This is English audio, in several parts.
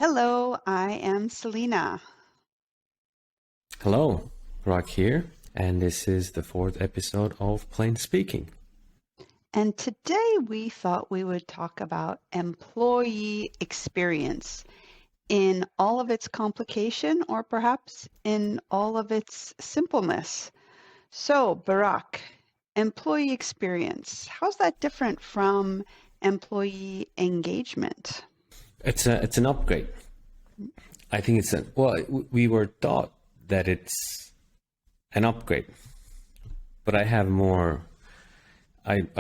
Hello, I am Selina. Hello, Burak here, and this is the fourth episode of Plain Speaking. And today we thought we would talk about employee experience in all of its complication or perhaps in all of its simpleness. So, Burak, employee experience, how's that different from employee engagement? It's an upgrade. I think we were taught that it's an upgrade, but I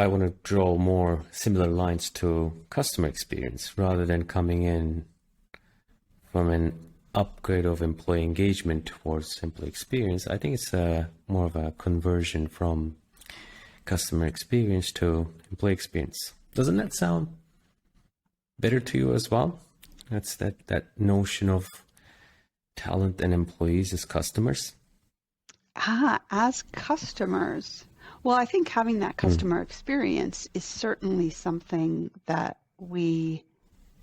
want to draw more similar lines to customer experience rather than coming in from an upgrade of employee engagement towards employee experience. I think it's more of a conversion from customer experience to employee experience. Doesn't that sound better to you as well? That's that notion of talent and employees as customers. As customers. Well, I think having that customer experience is certainly something that we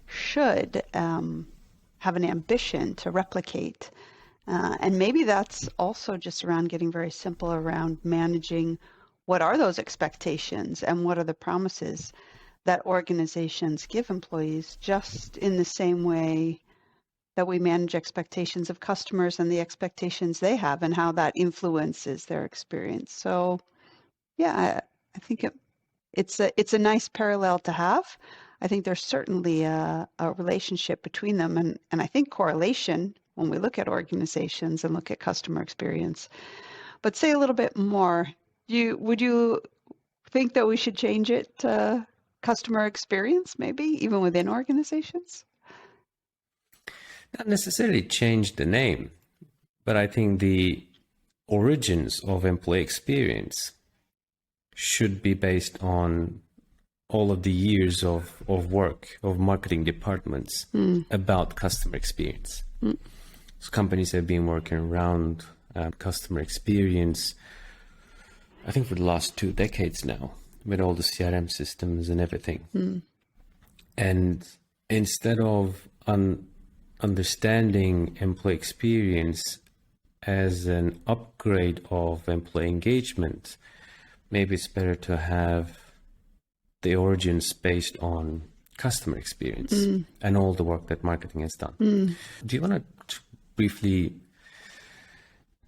should have an ambition to replicate. And maybe that's also just around getting very simple around managing what are those expectations and what are the promises that organizations give employees, just in the same way that we manage expectations of customers and the expectations they have and how that influences their experience. So yeah, I think it's a nice parallel to have. I think there's certainly a relationship between them, and I think correlation when we look at organizations and look at customer experience. But say a little bit more. Would you think that we should change it to customer experience, maybe even within organizations? Not necessarily change the name, but I think the origins of employee experience should be based on all of the years of work of marketing departments about customer experience. So companies have been working around customer experience, I think, for the last 2 decades now, with all the CRM systems and everything. And instead of understanding employee experience as an upgrade of employee engagement, maybe it's better to have the origins based on customer experience and all the work that marketing has done. Do you want to briefly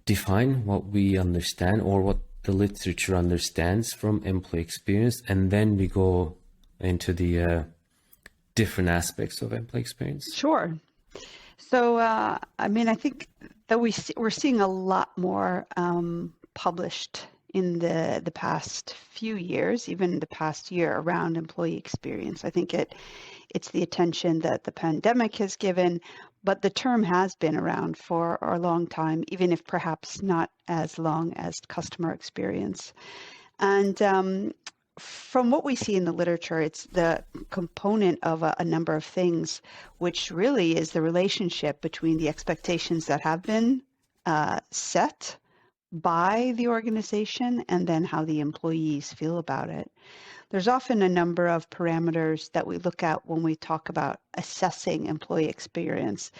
define what we understand or what the literature understands from employee experience, and then we go into the different aspects of employee experience? Sure. So, I think that we're seeing a lot more published in the past few years, even the past year, around employee experience. I think it's the attention that the pandemic has given, but the term has been around for a long time, even if perhaps not as long as customer experience. And from what we see in the literature, it's the component of a number of things, which really is the relationship between the expectations that have been set by the organization and then how the employees feel about it. There's often a number of parameters that we look at when we talk about assessing employee experience.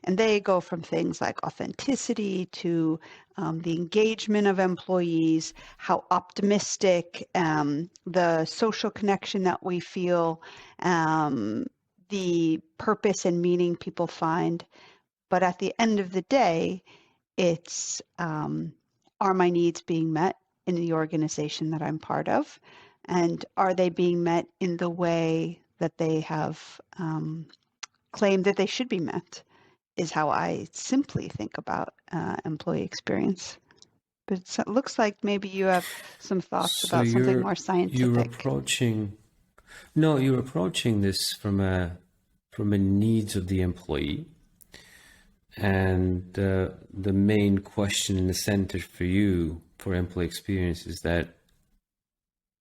And they go from things like authenticity to the engagement of employees, how optimistic, the social connection that we feel, the purpose and meaning people find. But at the end of the day, it's are my needs being met in the organization that I'm part of? And are they being met in the way that they have claimed that they should be met? Is how I simply think about employee experience. But it looks like maybe you have some thoughts So about something more you're scientific. approaching no, you're approaching this from a needs of the employee, and the main question in the center for you for employee experience is that,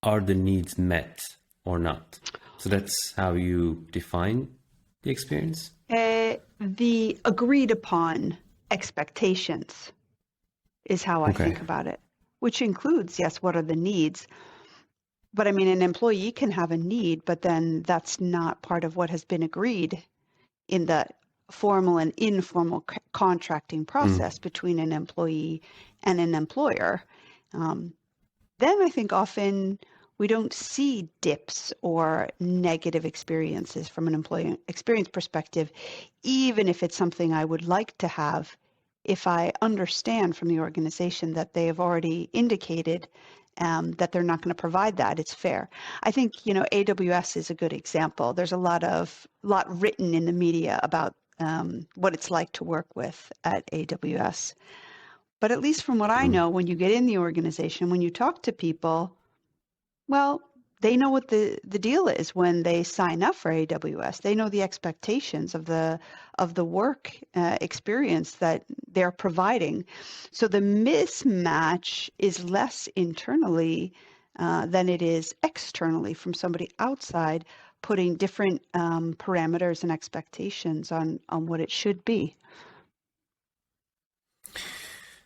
are the needs met or not? So that's how you define the experience? The agreed upon expectations is how I Okay. think about it, which includes, yes, what are the needs? But I mean, an employee can have a need, but then that's not part of what has been agreed in the formal and informal contracting process between an employee and an employer, then I think often we don't see dips or negative experiences from an employee experience perspective, even if it's something I would like to have, if I understand from the organization that they have already indicated that they're not going to provide that. It's fair. I think, AWS is a good example. There's a lot written in the media about what it's like to work with at AWS. But at least from what I know, when you get in the organization, when you talk to people, well, they know what the deal is when they sign up for AWS. They know the expectations of the work experience that they're providing. So the mismatch is less internally than it is externally from somebody outside putting different parameters and expectations on what it should be.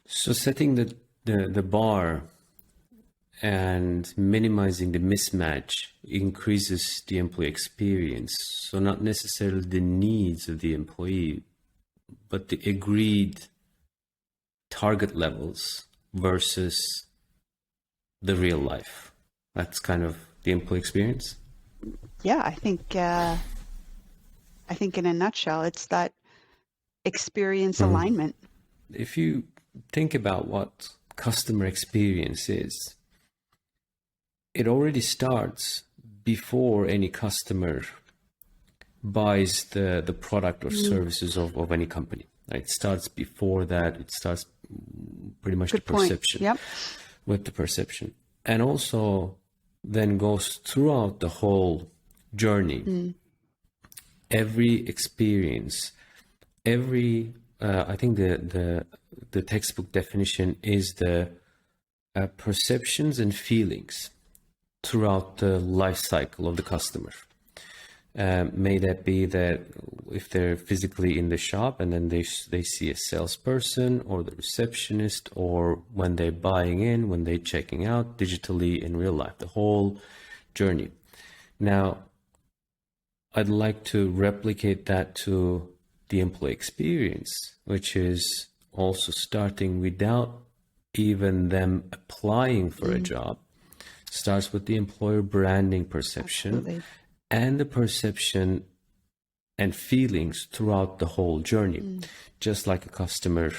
So setting the bar and minimizing the mismatch increases the employee experience. So not necessarily the needs of the employee, but the agreed target levels versus the real life. That's kind of the employee experience. Yeah, I think in a nutshell, it's that experience alignment. If you think about what customer experience is, it already starts before any customer buys the product or services of any company. Right? It starts before that. It starts pretty much Good the point. perception. Yep. With the perception. And also then goes throughout the whole journey. Every experience, I think the textbook definition is the perceptions and feelings throughout the life cycle of the customer. May that be that if they're physically in the shop and then they see a salesperson or the receptionist, or when they're buying in, when they're checking out digitally in real life, the whole journey. Now, I'd like to replicate that to the employee experience, which is also starting without even them applying for a job. Starts with the employer branding perception. Absolutely. And the perception and feelings throughout the whole journey, just like a customer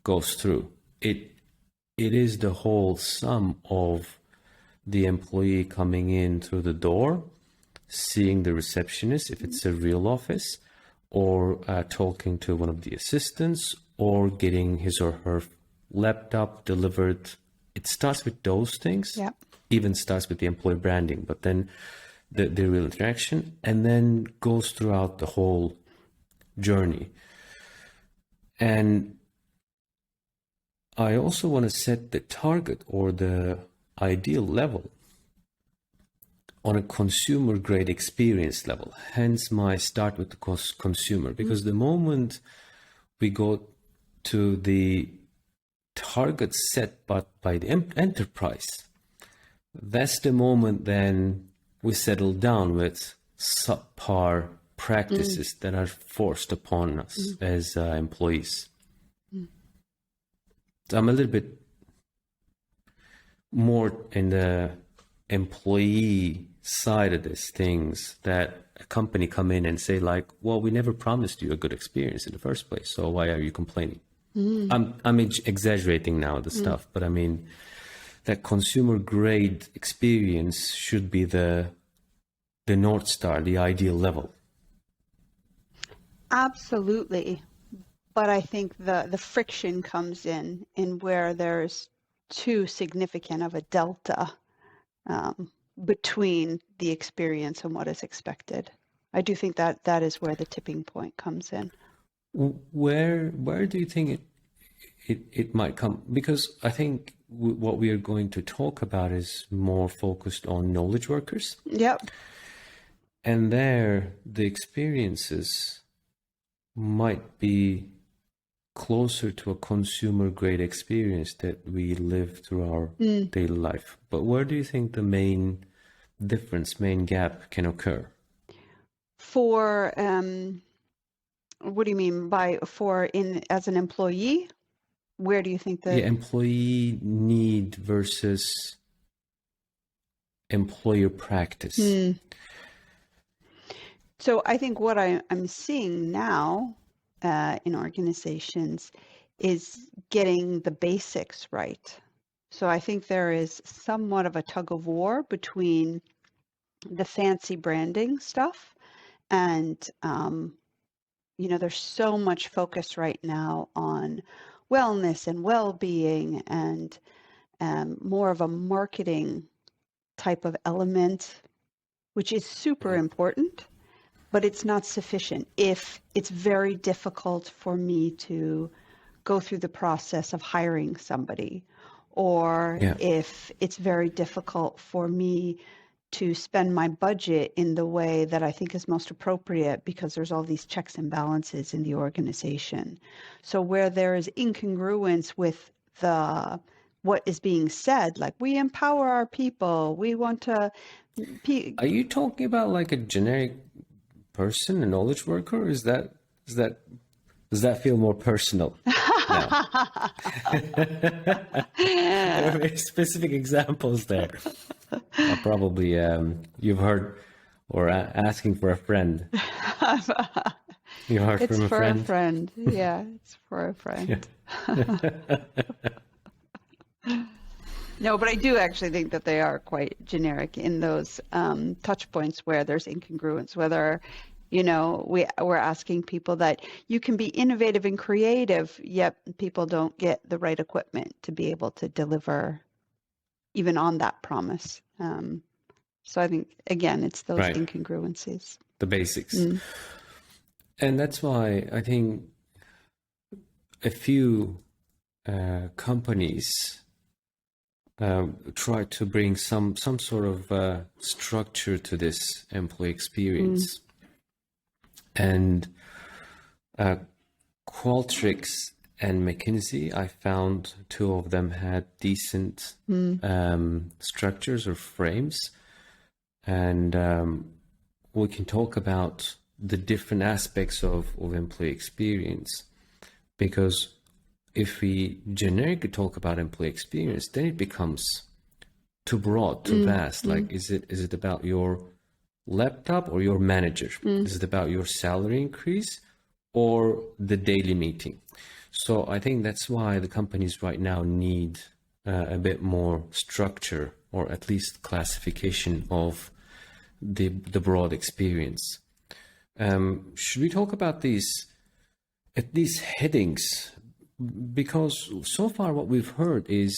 goes through. It is the whole sum of the employee coming in through the door, seeing the receptionist, if it's a real office, or talking to one of the assistants, or getting his or her laptop delivered. It starts with those things. Yep. Even starts with the employee branding, but then the real interaction, and then goes throughout the whole journey. And I also want to set the target or the ideal level on a consumer grade experience level. Hence my start with the consumer, because the moment we go to the target set by the enterprise, that's the moment then we settle down with subpar practices that are forced upon us as employees. So I'm a little bit more in the employee side of these things, that a company come in and say like, well, we never promised you a good experience in the first place, so why are you complaining? I'm exaggerating now the stuff, but I mean, that consumer grade experience should be the North Star, the ideal level. Absolutely. But I think the friction comes in where there's too significant of a delta between the experience and what is expected. I do think that is where the tipping point comes in. Where do you think it might come? Because I think what we are going to talk about is more focused on knowledge workers. Yep. And there, the experiences might be closer to a consumer grade experience that we live through our daily life. But where do you think the main difference, main gap can occur? For What do you mean by as an employee? Where do you think Yeah, that? employee need versus employer practice. Hmm. So I think what I'm seeing now in organizations is getting the basics right. So I think there is somewhat of a tug of war between the fancy branding stuff and there's so much focus right now on wellness and well-being and more of a marketing type of element, which is super important, but it's not sufficient if it's very difficult for me to go through the process of hiring somebody, or Yeah. if it's very difficult for me to spend my budget in the way that I think is most appropriate because there's all these checks and balances in the organization. So where there is incongruence with the what is being said, like we empower our people, we want to Are you talking about like a generic person, a knowledge worker? Is that does that feel more personal now? There are very specific examples there. Probably you've heard or asking for a friend. You heard It's from a for a friend? friend. Yeah, it's for a Yeah. friend. No, but I do actually think that they are quite generic in those touch points where there's incongruence, whether, we're asking people that you can be innovative and creative, yet people don't get the right equipment to be able to deliver even on that promise. So I think, again, it's those Right. incongruencies. The basics. Mm. And that's why I think a few companies try to bring some sort of structure to this employee experience. And Qualtrics and McKinsey, I found two of them had decent structures or frames. And we can talk about the different aspects of employee experience, because if we generically talk about employee experience, then it becomes too broad, too vast. Like, is it about your laptop or your manager? Is it about your salary increase or the daily meeting? So I think that's why the companies right now need a bit more structure, or at least classification of the broad experience. Should we talk about these headings? Because so far what we've heard is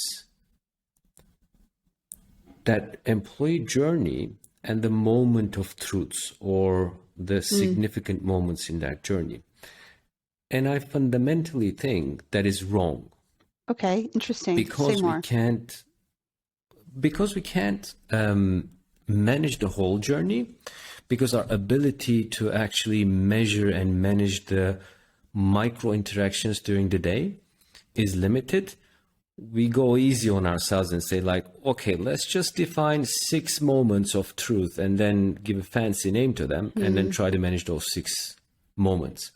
that employee journey and the moment of truths, or the significant moments in that journey. And I fundamentally think that is wrong. Okay, interesting. Say Because more. we can't manage the whole journey, because our ability to actually measure and manage the micro interactions during the day is limited. We go easy on ourselves and say, like, okay, let's just define 6 moments of truth and then give a fancy name to them, and then try to manage those 6 moments.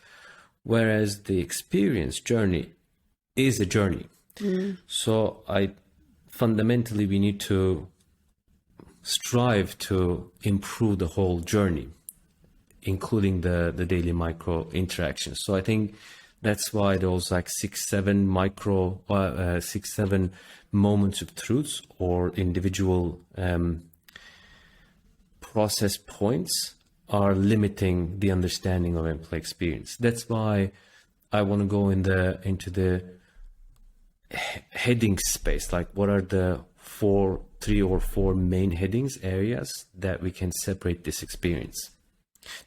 Whereas the experience journey is a journey. So fundamentally, we need to strive to improve the whole journey, including the daily micro interactions. So I think that's why those like 6-7 moments of truths, or individual process points, are limiting the understanding of employee experience. That's why I want to go into the heading space. Like, what are the 3 or 4 main headings areas that we can separate this experience?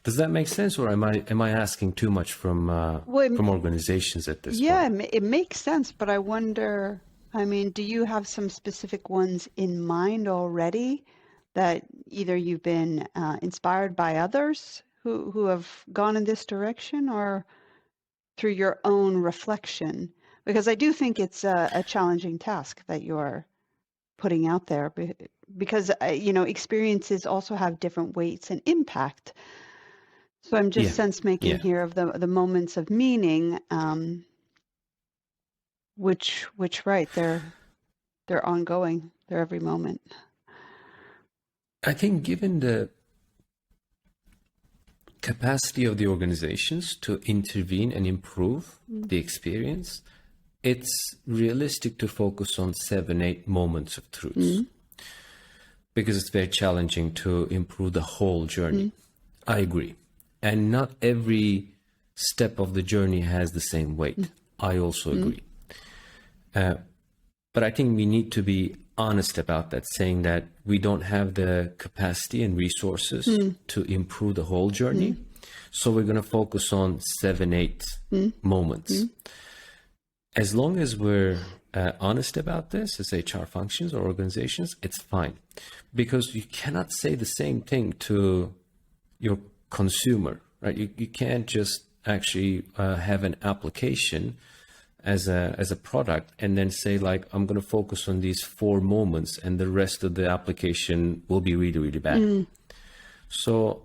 Does that make sense, or am I asking too much from organizations at this point? Yeah, it makes sense, but I wonder, I mean, do you have some specific ones in mind already that either you've been inspired by others who have gone in this direction, or through your own reflection? Because I do think it's a challenging task that you're putting out there, because experiences also have different weights and impact. So I'm just Yeah, sense making yeah. here of the moments of meaning, which right, they're ongoing. They're every moment. I think given the capacity of the organizations to intervene and improve the experience, it's realistic to focus on 7, 8 moments of truths because it's very challenging to improve the whole journey. I agree. And not every step of the journey has the same weight. I also agree. But I think we need to be honest about that, saying that we don't have the capacity and resources to improve the whole journey. So we're going to focus on 7, 8 moments. As long as we're honest about this as HR functions or organizations, it's fine. Because you cannot say the same thing to your consumer, right? You can't just actually have an application as a product and then say like, I'm going to focus on these 4 moments and the rest of the application will be really, really bad. So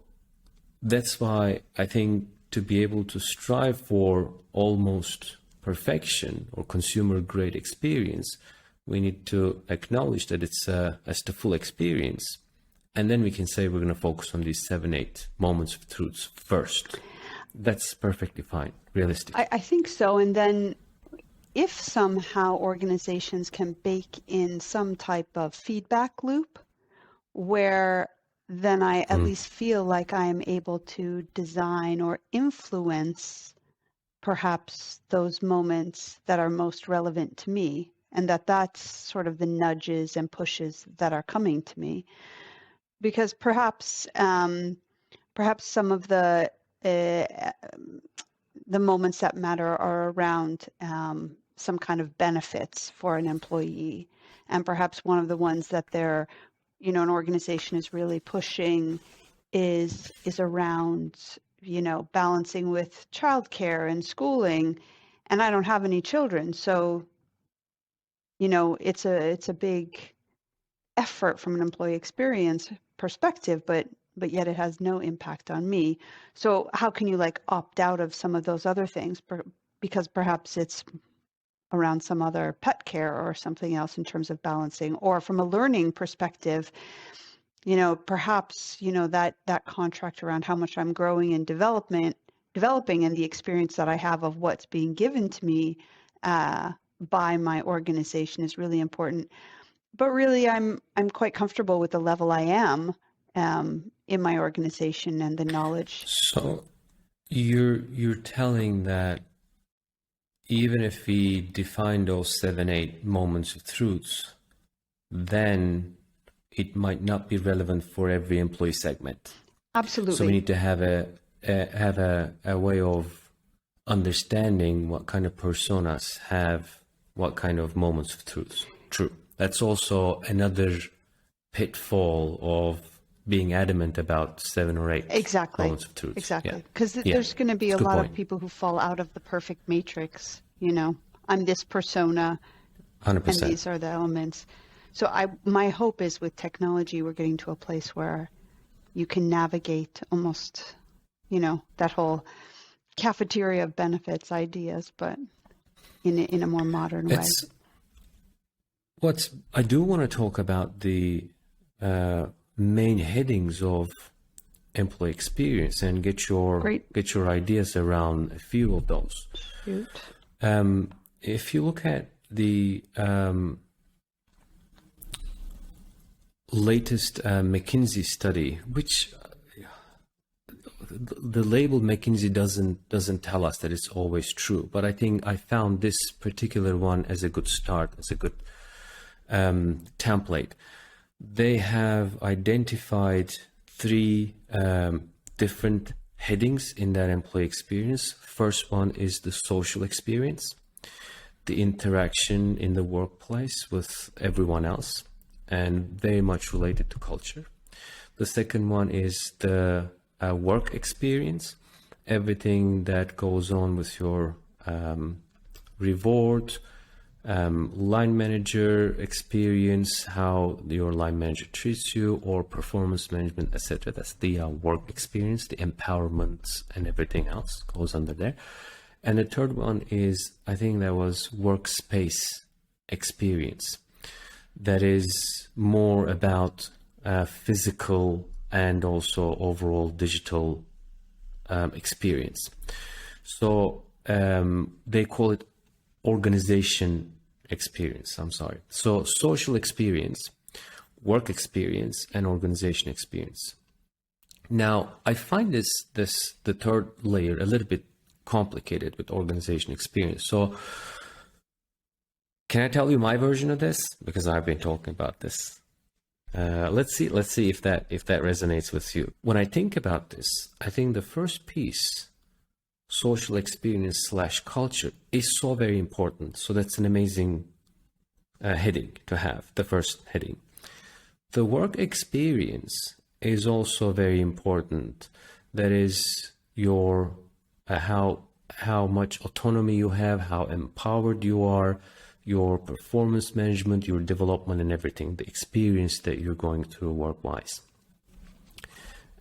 that's why I think to be able to strive for almost perfection or consumer grade experience, we need to acknowledge that it's the full experience. And then we can say we're going to focus on these 7, 8 moments of truths first. That's perfectly fine, realistic. I think so. And then if somehow organizations can bake in some type of feedback loop where then I at least feel like I am able to design or influence perhaps those moments that are most relevant to me, and that's sort of the nudges and pushes that are coming to me. Because perhaps some of the moments that matter are around some kind of benefits for an employee, and perhaps one of the ones that they're, an organization is really pushing is around, balancing with childcare and schooling, and I don't have any children, so it's a big effort from an employee experience perspective, but yet it has no impact on me. So how can you like opt out of some of those other things because perhaps it's around some other pet care or something else in terms of balancing, or from a learning perspective, perhaps, that contract around how much I'm growing and developing and the experience that I have of what's being given to me by my organization is really important. But really, I'm quite comfortable with the level I am in my organization and the knowledge. So you're telling that even if we define those 7, 8 moments of truths, then it might not be relevant for every employee segment. Absolutely. So we need to have a way of understanding what kind of personas have what kind of moments of truths. True. That's also another pitfall of being adamant about 7 or 8 moments of truth. Exactly. Because there's going to be a lot of people who fall out of the perfect matrix. I'm this persona, 100%. and these are the elements. So my hope is with technology, we're getting to a place where you can navigate almost, that whole cafeteria of benefits ideas, but in a more modern way. I do want to talk about the main headings of employee experience and get your ideas around a few of those. Shoot. If you look at the latest McKinsey study, which the label McKinsey doesn't tell us that it's always true, but I think I found this particular one as a good start, as a good template. They have identified 3 different headings in that employee experience. First one is the social experience, the interaction in the workplace with everyone else, and very much related to culture. The second one is the work experience, everything that goes on with your reward, line manager experience, how your line manager treats you, or performance management, etc. That's the work experience, the empowerment, and everything else goes under there. And the third one is, I think that was workspace experience. That is more about physical and also overall digital experience. So they call it organization experience. I'm sorry. So social experience, work experience, and organization experience. Now, I find the third layer a little bit complicated with organization experience. So can I tell you my version of this? Because I've been talking about this. Let's see if that resonates with you. When I think about this, I think the first piece, social experience / culture, is so very important. So that's an amazing heading to have, the first heading. The work experience is also very important. That is your how much autonomy you have, how empowered you are, your performance management, your development, and everything, the experience that you're going through work-wise.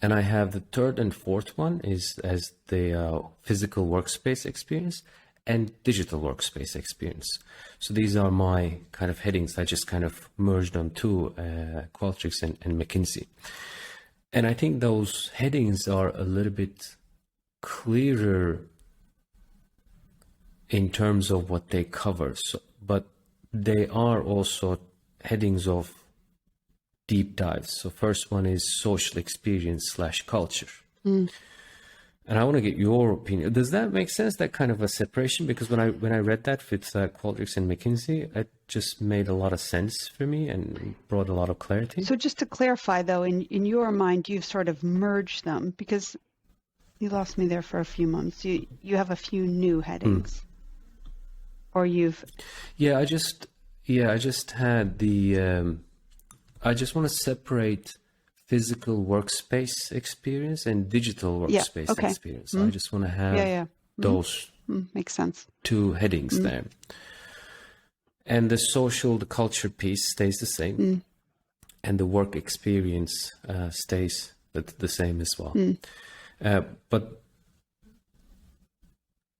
And I have the third and fourth one is as the physical workspace experience and digital workspace experience. So these are my kind of headings. I just kind of merged on two, Qualtrics and McKinsey. And I think those headings are a little bit clearer in terms of what they cover. So, but they are also headings of deep dives. So first one is social experience / culture. And I want to get your opinion. Does that make sense, that kind of a separation? Because when I read that with Qualtrics and McKinsey, it just made a lot of sense for me and brought a lot of clarity. So just to clarify, though, in your mind, you've sort of merged them, because you lost me there for a few months. You have a few new headings, or you've. I just had the. I just want to separate physical workspace experience and digital workspace experience. I just want to have those makes sense. two headings there. And the social, the culture piece stays the same, and the work experience stays the same as well. But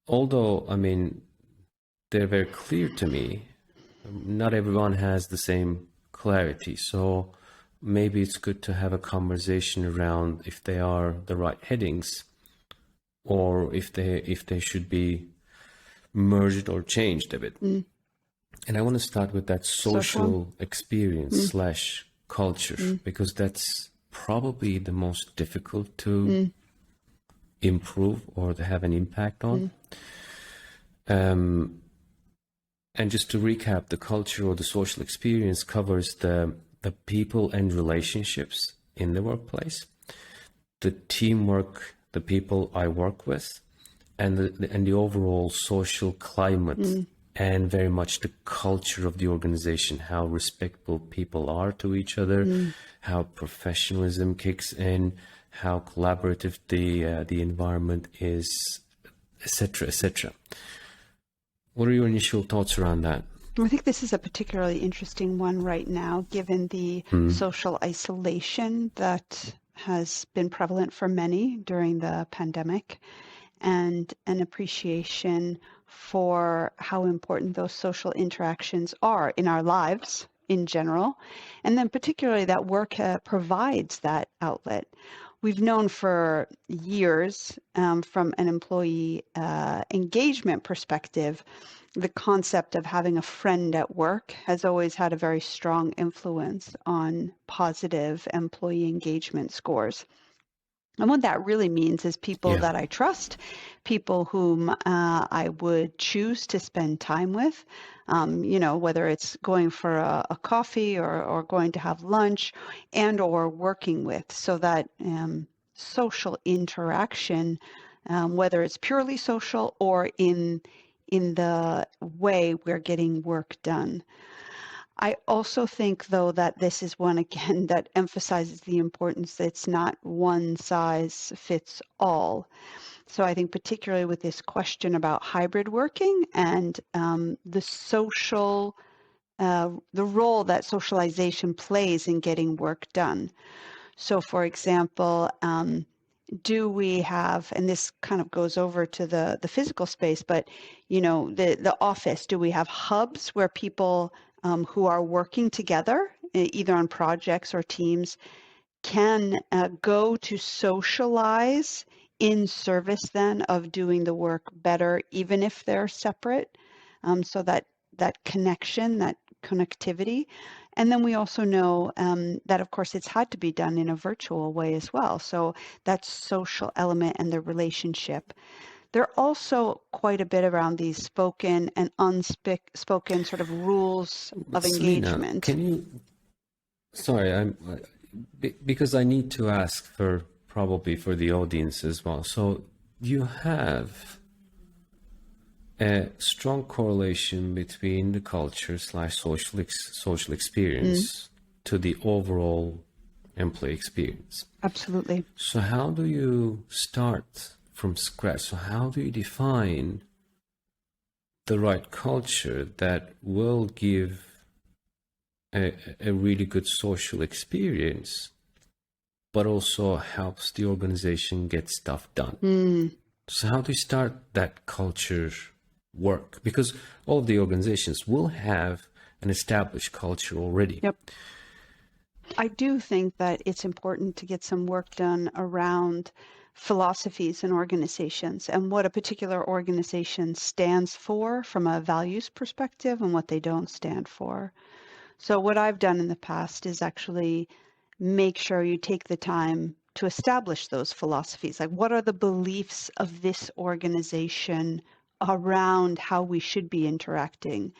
although, I mean, they're very clear to me, not everyone has the same clarity. So maybe it's good to have a conversation around if they are the right headings, or if they should be merged or changed a bit. And I want to start with that social experience / culture, because that's probably the most difficult to improve or to have an impact on. And just to recap, the culture or the social experience covers the people and relationships in the workplace, the teamwork, the people I work with, and the overall social climate, and very much the culture of the organization, how respectful people are to each other, how professionalism kicks in, how collaborative the environment is, etc., etc. What are your initial thoughts around that? I think this is a particularly interesting one right now, given the social isolation that has been prevalent for many during the pandemic, and an appreciation for how important those social interactions are in our lives in general, and then particularly that work provides that outlet. We've known for years from an employee engagement perspective, the concept of having a friend at work has always had a very strong influence on positive employee engagement scores. And what that really means is people that I trust, people whom I would choose to spend time with, whether it's going for a coffee or going to have lunch, and or working with, so that social interaction, whether it's purely social or in the way we're getting work done. I also think, though, that this is one, again, that emphasizes the importance that it's not one size fits all. So I think particularly with this question about hybrid working and the social, the role that socialization plays in getting work done. So for example, do we have, and this kind of goes over to the physical space, but the office, do we have hubs where people who are working together, either on projects or teams, can go to socialize in service then of doing the work better, even if they're separate. So that connection, that connectivity. And then we also know that, of course, it's had to be done in a virtual way as well. So that social element and the relationship. There are also quite a bit around these spoken and unspoken sort of rules But of Selina, engagement. can you? Sorry, because I need to ask for probably for the audience as well. So you have a strong correlation between the culture slash social experience to the overall employee experience. Absolutely. So how do you start from scratch? So how do you define the right culture that will give a really good social experience, but also helps the organization get stuff done? So how do you start that culture work? Because all of the organizations will have an established culture already. Yep. I do think that it's important to get some work done around philosophies and organizations and what a particular organization stands for from a values perspective and what they don't stand for. So what I've done in the past is actually make sure you take the time to establish those philosophies. Like, what are the beliefs of this organization around how we should be interacting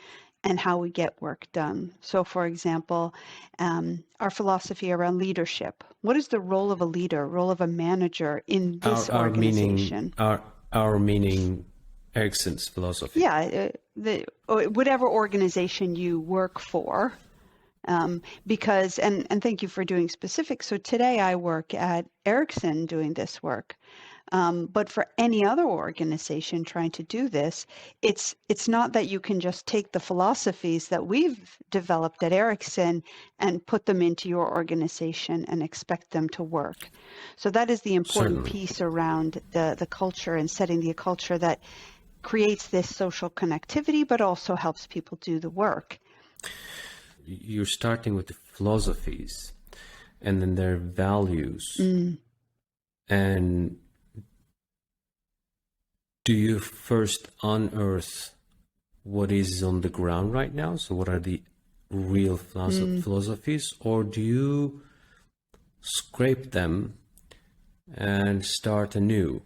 and how we get work done? So, for example, our philosophy around leadership. What is the role of a leader, role of a manager in this Our organization? meaning Erickson's philosophy. Yeah, whatever organization you work for. Because, and thank you for doing specifics. So today I work at Ericsson doing this work. But for any other organization trying to do this, it's not that you can just take the philosophies that we've developed at Ericsson and put them into your organization and expect them to work. So that is the important Certainly. piece around the culture and setting the culture that creates this social connectivity, but also helps people do the work. You're starting with the philosophies and then their values. And do you first unearth what is on the ground right now? So what are the real philosophies? Or do you scrape them and start anew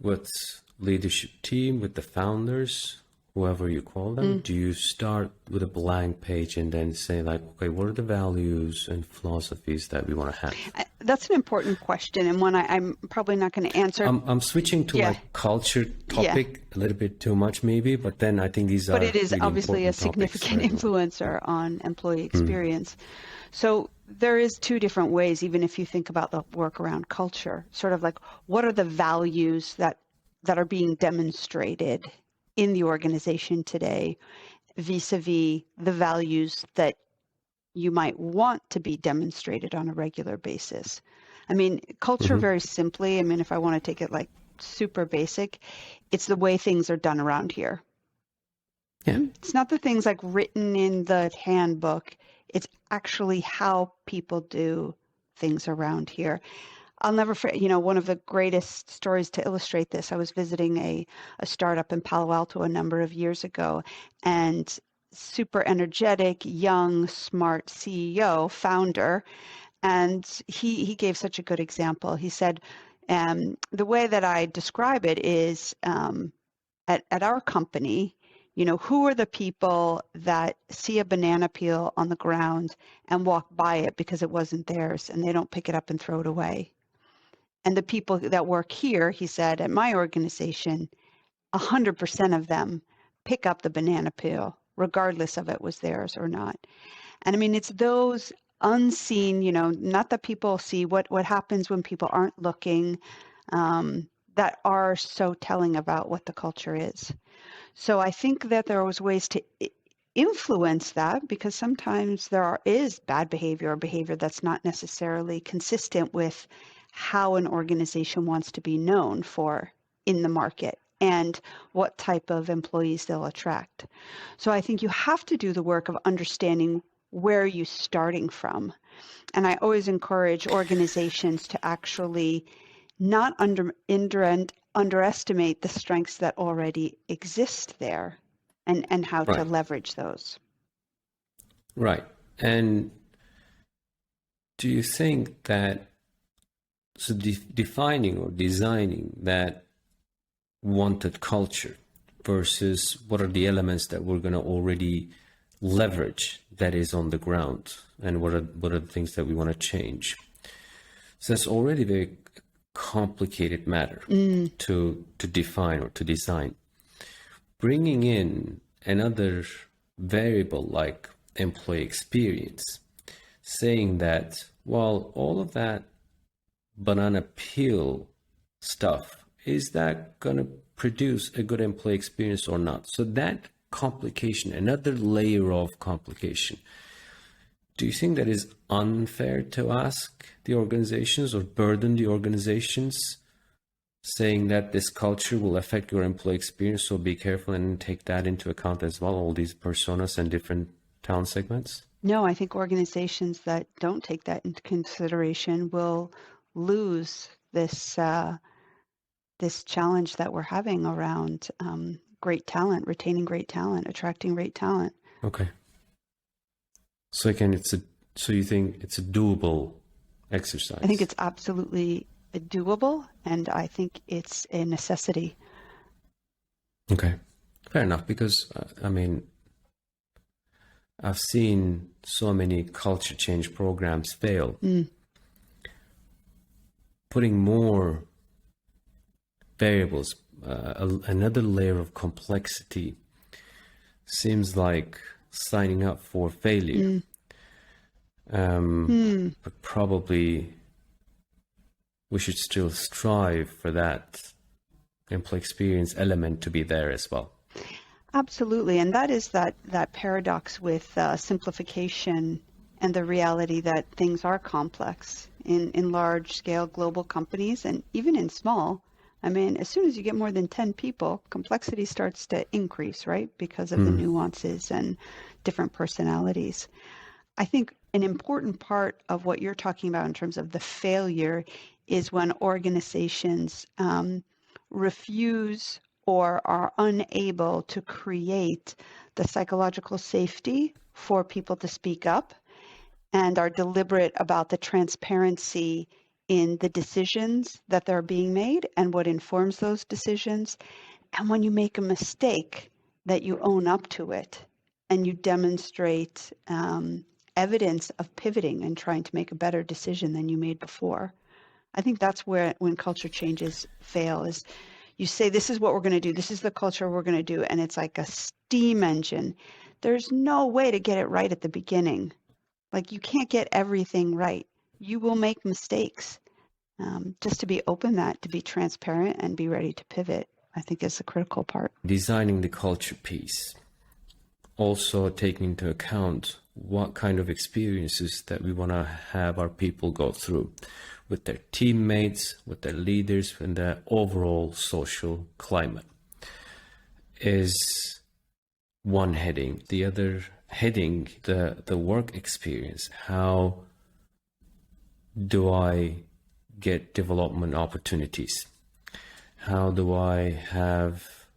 with leadership team, with the founders, whoever you call them? Do you start with a blank page and then say like, okay, what are the values and philosophies that we want to have? That's an important question, and one I'm probably not going to answer. I'm switching to like culture topic a little bit too much maybe, but then I think these are But it is really obviously a important topics significant for everyone. influencer on employee experience. So there is two different ways, even if you think about the work around culture, sort of like what are the values that are being demonstrated in the organization today vis-a-vis the values that you might want to be demonstrated on a regular basis. I mean, culture very simply, I mean, if I want to take it like super basic, it's the way things are done around here. Yeah. It's not the things like written in the handbook. It's actually how people do things around here. I'll never forget, one of the greatest stories to illustrate this. I was visiting a startup in Palo Alto a number of years ago, and super energetic, young, smart CEO, founder, and he gave such a good example. He said, the way that I describe it is at our company, who are the people that see a banana peel on the ground and walk by it because it wasn't theirs and they don't pick it up and throw it away? And the people that work here, he said, at my organization, 100% of them pick up the banana peel, regardless of it was theirs or not. And I mean, it's those unseen, not that people see what happens when people aren't looking, that are so telling about what the culture is. So I think that there was ways to influence that, because sometimes is bad behavior or behavior that's not necessarily consistent with how an organization wants to be known for in the market and what type of employees they'll attract. So I think you have to do the work of understanding where you're starting from. And I always encourage organizations to actually not underestimate the strengths that already exist there, and how to Right. leverage those. Right. And do you think that defining or designing that wanted culture versus what are the elements that we're going to already leverage that is on the ground, and what are the things that we want to change? So that's already a very complicated matter to define or to design. Bringing in another variable like employee experience, saying that, well, all of that banana peel stuff, is that going to produce a good employee experience or not? So that complication, another layer of complication, do you think that is unfair to ask the organizations or burden the organizations, saying that this culture will affect your employee experience, so be careful and take that into account as well, all these personas and different town segments? No, I think organizations that don't take that into consideration will lose this challenge that we're having around great talent, retaining great talent, attracting great talent. Okay. So again, so you think it's a doable exercise? I think it's absolutely doable, and I think it's a necessity. Okay, fair enough. Because I mean, I've seen so many culture change programs fail. Putting more variables, another layer of complexity, seems like signing up for failure. But probably we should still strive for that employee experience element to be there as well. Absolutely, and that is that paradox with simplification and the reality that things are complex in large-scale global companies, and even in small. I mean, as soon as you get more than 10 people, complexity starts to increase, right? Because of the nuances and different personalities. I think an important part of what you're talking about in terms of the failure is when organizations refuse or are unable to create the psychological safety for people to speak up, and are deliberate about the transparency in the decisions that are being made and what informs those decisions. And when you make a mistake, that you own up to it and you demonstrate evidence of pivoting and trying to make a better decision than you made before. I think that's when culture changes fail, is you say, this is what we're going to do, this is the culture we're going to do, and it's like a steam engine. There's no way to get it right at the beginning. Like, you can't get everything right. You will make mistakes. Just to be open, to be transparent and be ready to pivot, I think is the critical part. Designing the culture piece, also taking into account what kind of experiences that we want to have our people go through with their teammates, with their leaders, and the overall social climate is one heading. The other heading, the work experience. How do I get development opportunities? How do I have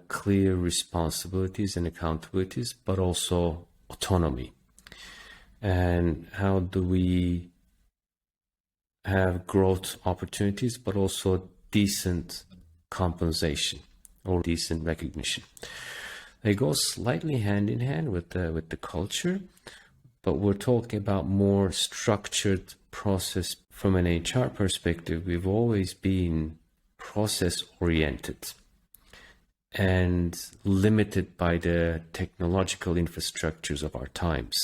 clear responsibilities and accountabilities, but also autonomy? And how do we have growth opportunities, but also decent compensation or decent recognition? They go slightly hand in hand with the culture, but we're talking about more structured process. From an HR perspective, we've always been process oriented and limited by the technological infrastructures of our times.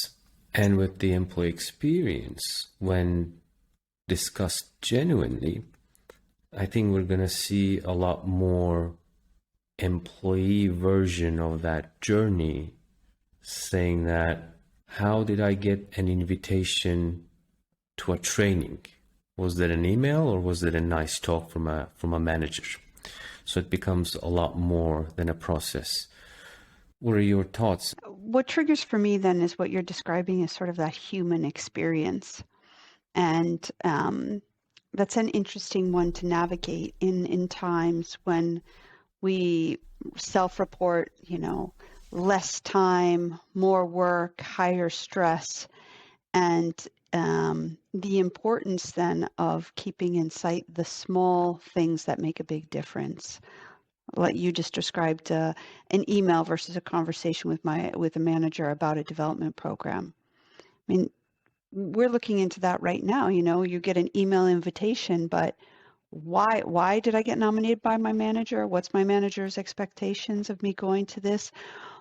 And with the employee experience, when discussed genuinely, I think we're going to see a lot more employee version of that journey, saying that, how did I get an invitation to a training? Was that an email or was it a nice talk from a manager? So it becomes a lot more than a process. What are your thoughts? What triggers for me then is what you're describing as sort of that human experience. And that's an interesting one to navigate in times when we self-report, less time, more work, higher stress, and the importance then of keeping in sight the small things that make a big difference. Like you just described, an email versus a conversation with a manager about a development program. I mean, we're looking into that right now. You get an email invitation, but why did I get nominated by my manager? What's my manager's expectations of me going to this?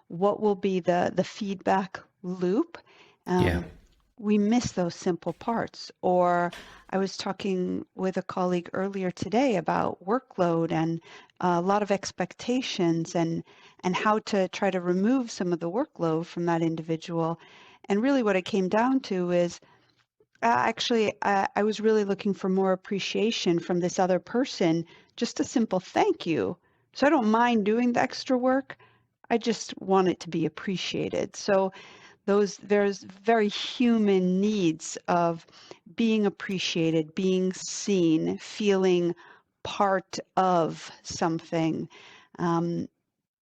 What will be the feedback loop? Yeah. We miss those simple parts. Or I was talking with a colleague earlier today about workload and a lot of expectations and how to try to remove some of the workload from that individual. And really what it came down to is actually, I was really looking for more appreciation from this other person, just a simple thank you. So I don't mind doing the extra work. I just want it to be appreciated. So there's very human needs of being appreciated, being seen, feeling part of something,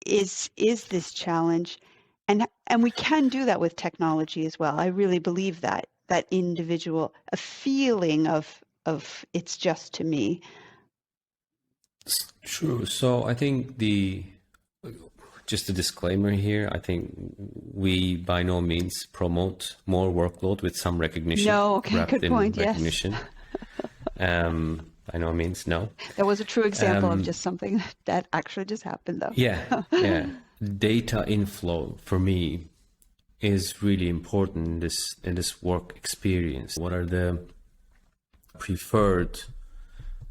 is this challenge. And we can do that with technology as well. I really believe that individual, a feeling of it's just to me. True. So I think just a disclaimer here, I think we by no means promote more workload with some recognition. No, okay, wrapped good in point, yes. recognition. By no means, no. That was a true example of just something that actually just happened, though. Yeah. Data inflow for me is really important in this work experience. What are the preferred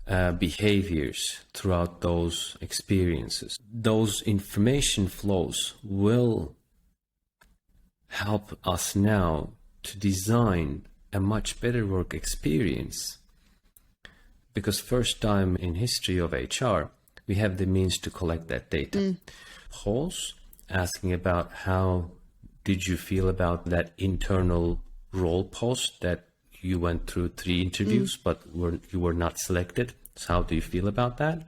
behaviors throughout those experiences? Those information flows will help us now to design a much better work experience, because first time in history of HR we have the means to collect that data. Polls asking about how did you feel about that internal role post that you went through 3 interviews but you were not selected. So how do you feel about that?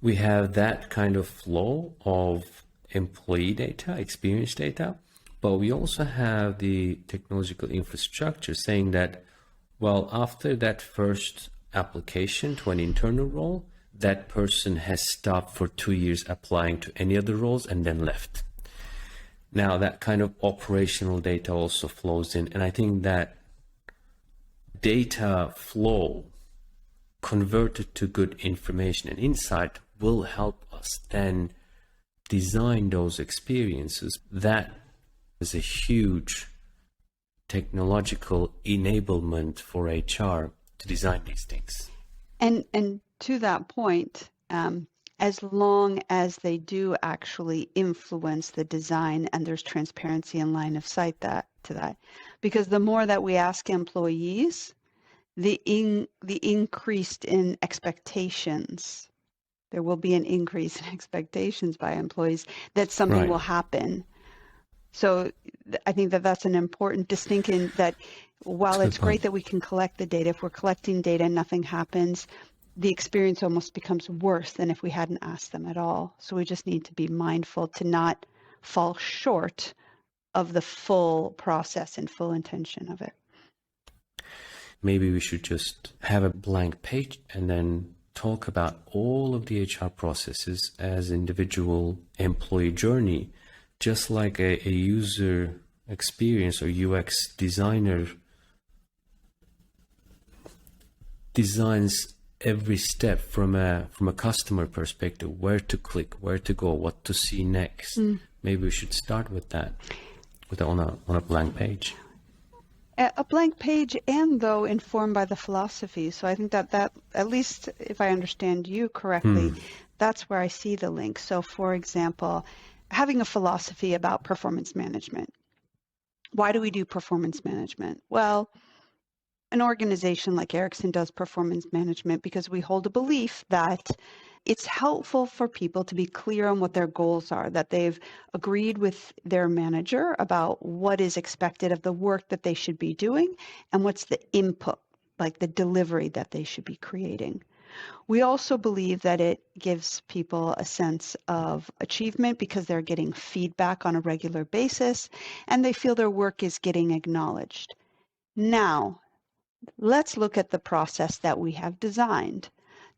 We have that kind of flow of employee data, experience data, but we also have the technological infrastructure saying that, well, after that first application to an internal role, that person has stopped for 2 years applying to any other roles and then left. Now that kind of operational data also flows in, and I think that data flow converted to good information and insight will help us then design those experiences. That is a huge technological enablement for HR to design these things. And to that point, as long as they do actually influence the design and there's transparency and line of sight to that, because the more that we ask employees, the increased in expectations, there will be an increase in expectations by employees that something Right. will happen. So I think that's an important distinction, that while it's great that we can collect the data, if we're collecting data and nothing happens, the experience almost becomes worse than if we hadn't asked them at all. So we just need to be mindful to not fall short of the full process and full intention of it. Maybe we should just have a blank page and then talk about all of the HR processes as individual employee journey, just like a user experience or UX designer designs every step from a customer perspective, where to click, where to go, what to see next. Maybe we should start with that, on a blank page. A blank page and though informed by the philosophy. So I think that at least if I understand you correctly, that's where I see the link. So for example, having a philosophy about performance management. Why do we do performance management? Well, an organization like Ericsson does performance management because we hold a belief that it's helpful for people to be clear on what their goals are, that they've agreed with their manager about what is expected of the work that they should be doing and what's the input, like the delivery that they should be creating. We also believe that it gives people a sense of achievement because they're getting feedback on a regular basis and they feel their work is getting acknowledged. Now, let's look at the process that we have designed.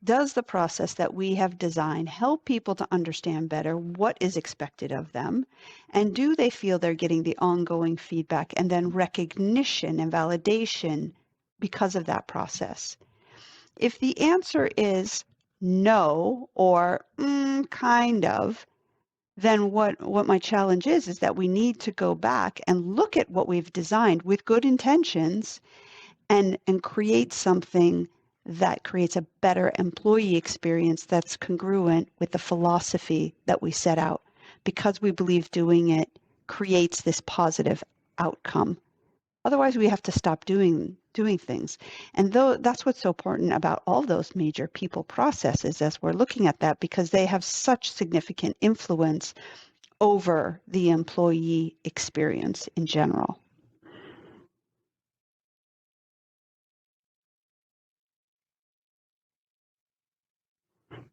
Does the process that we have designed help people to understand better what is expected of them? And do they feel they're getting the ongoing feedback and then recognition and validation because of that process? If the answer is no or kind of, then what my challenge is that we need to go back and look at what we've designed with good intentions and create something that creates a better employee experience that's congruent with the philosophy that we set out, because we believe doing it creates this positive outcome. Otherwise, we have to stop doing things. And though that's what's so important about all those major people processes as we're looking at that, because they have such significant influence over the employee experience in general.